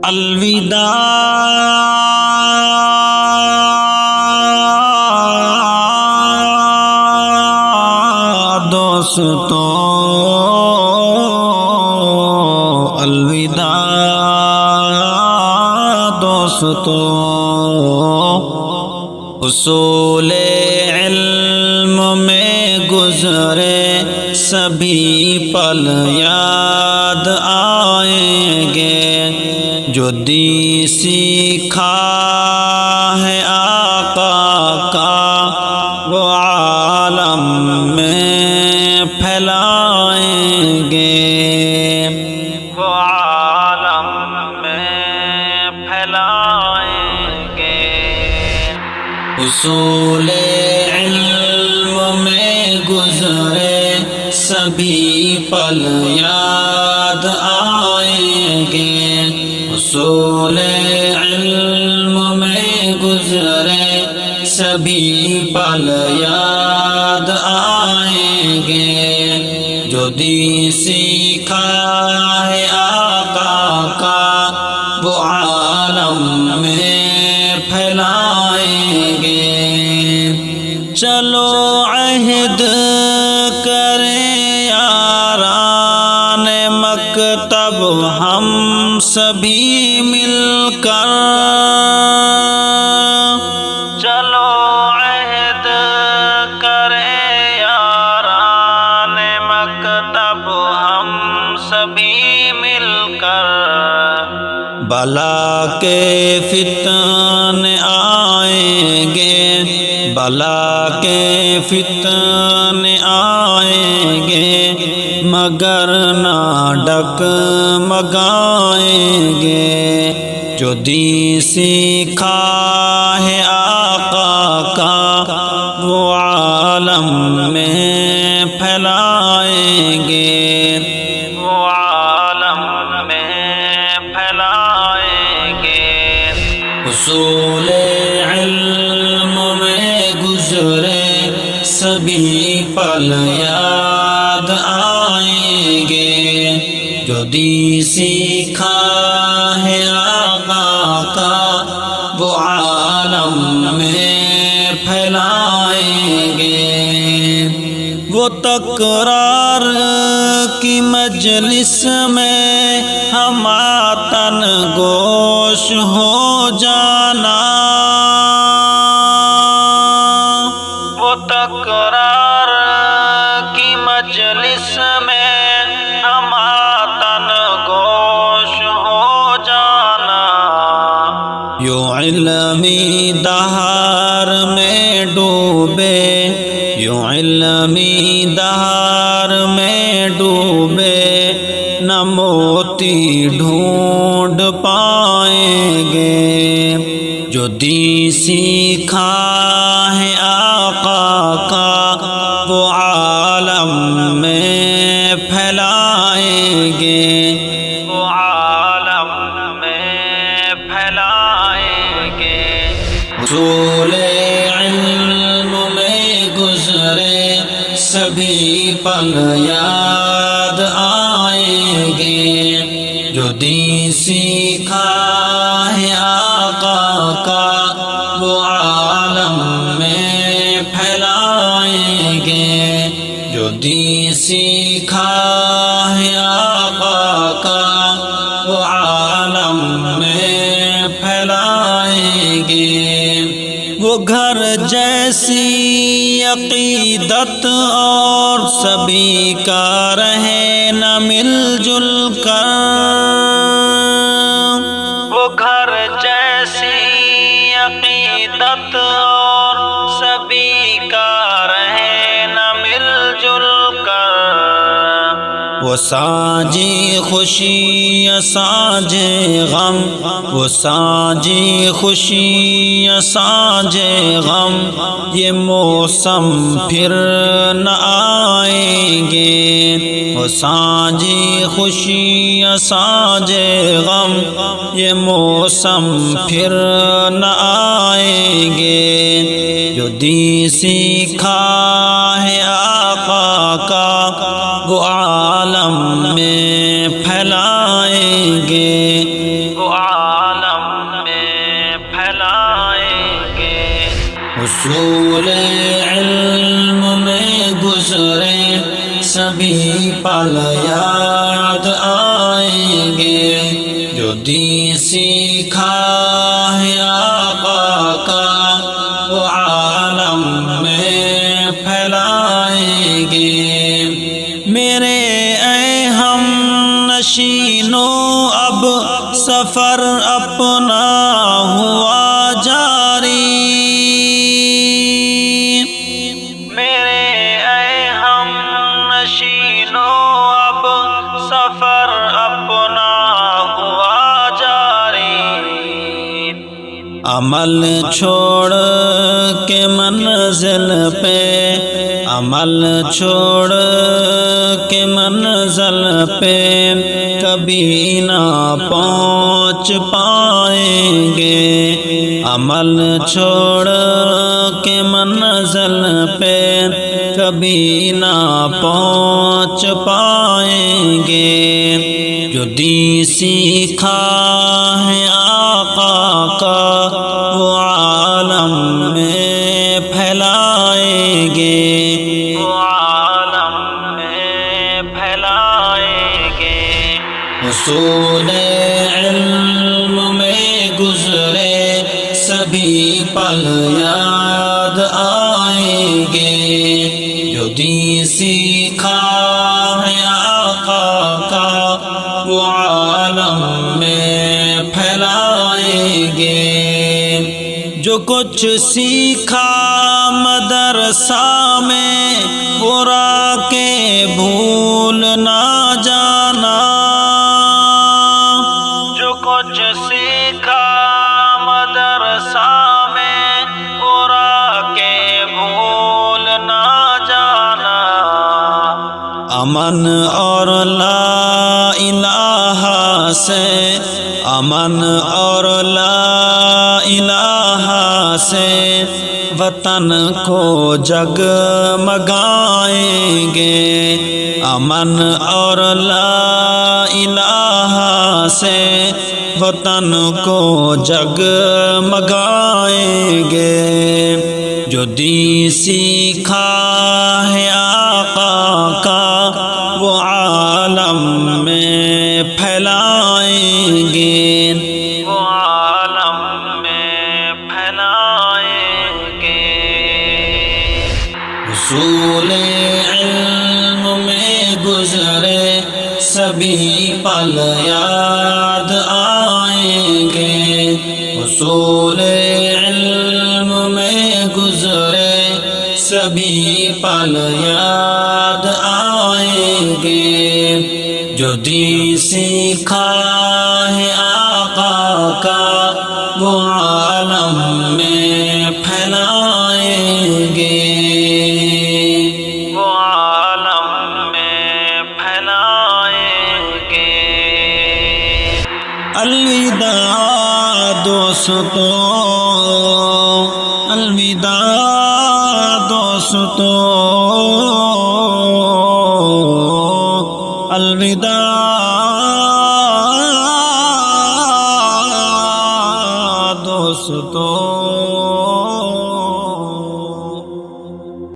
الوداع دوستو، الوداع دوستو، اصول علم میں گزرے سبھی پل یاد آئیں گے، جو دین سیکھا ہے آقا کا وہ عالم میں پھیلائیں گے، وہ عالم میں پھیلائیں گے۔ اصول علم میں گزرے سبھی پل یاد آئیں گے، اصول علم میں گزرے سبھی پل یاد آئیں گے، جو دین سیکھا ہے آقا کا وہ عالم میں پھیلائیں گے۔ چلو عہد کریں یاران مکتب ہم سبھی مل کر، چلو عہد کریں یاران مکتب ہم سبھی مل کر، بلا کے فتنے آئیں گے، بلا کے فتنے آئیں گے، مگر نہ ڈگمگائیں گے، جو دین سیکھا ہے آقا کا وہ عالم میں پھیلائیں گے، وہ عالم میں پھیلائیں گے۔ اصول علم میں گزرے سبھی پل یاد آئیں گے، جو دین سیکھا ہے آقا کا وہ عالم میں پھیلائیں گے۔ وہ تکرار کی مجلس میں ہماتن گوش ہو جانا، وہ تکرار کی مجلس میں ہماتن گوش ہو جانا، یوں علمی دہار میں ڈوبے، یوں علمی دہار میں ڈوبے، نہ موتی ڈھونڈ پائیں گے، جو دین سیکھا ہے آقا کا وہ عالم میں پھیلائیں گے، وہ عالم میں پھیلائیں گے۔ اصول علم میں گزرے سبھی پل یاد آئیں گے، جو دین سیکھا ہے آقا کا وہ عالم میں پھیلائیں گے، جو دین سیکھا ہے آقا کا وہ عالم میں پھیلائیں گے۔ وہ گھر جیسی عقیدت اور سبھی کا رہے نہ مل جل کر، وہ گھر جیسی عقیدت اور سبھی کا رہے نہ مل جل کر، وہ سانجی خوشی سانجے غم، وہ سانجی خوشی سانجے غم، یہ موسم پھر نہ آئیں گے، وہ سانجی خوشی سانجے غم، یہ موسم پھر نہ آئیں گے، جو دین سیکھا ہے آقا کا وہ عالم میں پھیلائیں گے، وہ حصول علم میں گزرے سبھی پل یاد آئیں گے، جو دین سیکھا ہے آقا کا وہ عالم میں پھیلائیں گے۔ میرے اے ہم نشینوں اب سفر اپنا ہوا جاری، میرے اے ہم نشینوں اب سفر اپنا ہوا جاری۔ عمل چھوڑ کے منزل پہ، عمل چھوڑ کے منزل پہ کبھی نہ پہنچ پائیں گے، عمل چھوڑ کے منزل پہ کبھی نہ پہنچ پائیں گے، جو دین سیکھا ہے آقا کا وہ عالم میں پھیلائیں گے، وہ عالم میں پھیلائیں گے۔ حصول علم میں گزرے سبھی پل یاد آئیں گے، جو دین سیکھا ہے آقا کا وہ عالم میں پھیلائیں گے۔ جو کچھ سیکھا مدرسہ میں پورا کے بھول نہ جانا، جو کچھ سیکھا مدرسہ میں پورا کے بھول نہ جانا۔ امن اور لا الہ سے، امن اور لا الہ سے وطن کو جگمگائیں گے، امن اور لا الہ سے وطن کو جگمگائیں گے، جو دین سیکھا ہے آقا کا وہ عالم میں پھیلائیں گے، وہ عالم میں پھیلائیں گے۔ حصول علم میں گزرے سبھی پل یاد آئیں گے، حصول علم میں گزرے سبھی پل یاد آئیں گے، جو دین سیکھا ہے آقا کا وہ عالم میں پھیلائیں گے، وہ عالم میں پھیلائیں گے۔ الوداع دوستو، الوداع دوستو، الوداع